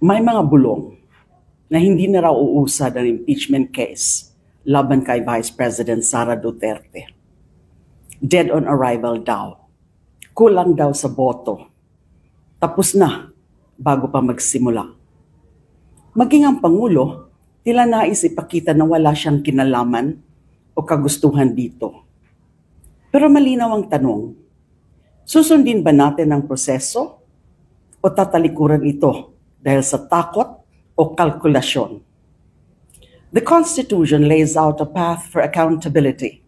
May mga bulong na hindi na raw uusad ang impeachment case laban kay Vice President Sara Duterte. Dead on arrival daw. Kulang daw sa boto. Tapos na bago pa magsimula. Maging ang Pangulo, tila nais ipakita na wala siyang kinalaman o kagustuhan dito. Pero malinaw ang tanong, susundin ba natin ang proseso o tatalikuran ito dahil sa takot o kalkulasyon? The Constitution lays out a path for accountability.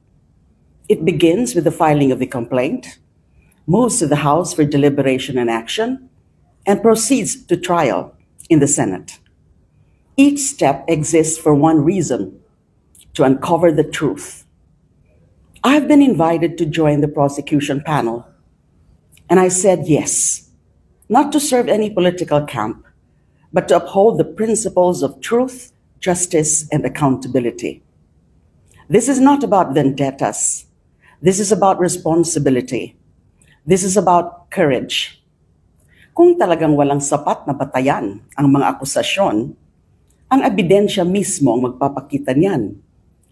It begins with the filing of the complaint, moves to the House for deliberation and action, and proceeds to trial in the Senate. Each step exists for one reason: to uncover the truth. I have been invited to join the prosecution panel, and I said yes, not to serve any political camp, but to uphold the principles of truth, justice, and accountability. This is not about vendettas. This is about responsibility. This is about courage. Kung talagang walang sapat na batayan ang mga akusasyon, ang ebidensya mismo ang magpapakita niyan.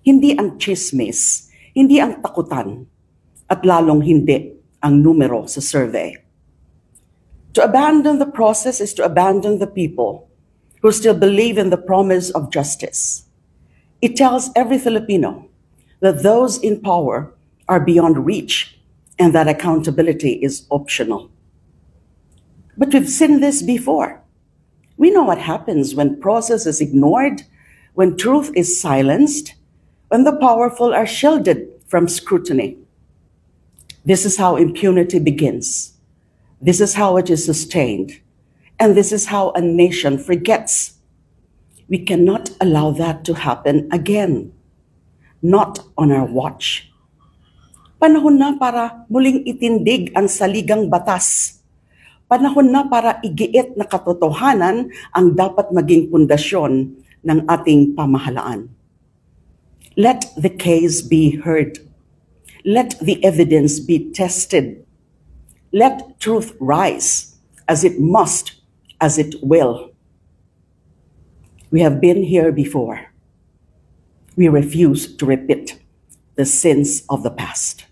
Hindi ang chismis, hindi ang takutan, at lalong hindi ang numero sa survey. To abandon the process is to abandon the people who still believe in the promise of justice. It tells every Filipino that those in power are beyond reach and that accountability is optional. But we've seen this before. We know what happens when process is ignored, when truth is silenced, when the powerful are shielded from scrutiny. This is how impunity begins. This is how it is sustained. And this is how a nation forgets. We cannot allow that to happen again. Not on our watch. Panahon na para muling itindig ang saligang batas. Panahon na para igiit na katotohanan ang dapat maging pundasyon ng ating pamahalaan. Let the case be heard. Let the evidence be tested. Let truth rise as it must, as it will. We have been here before. We refuse to repeat the sins of the past.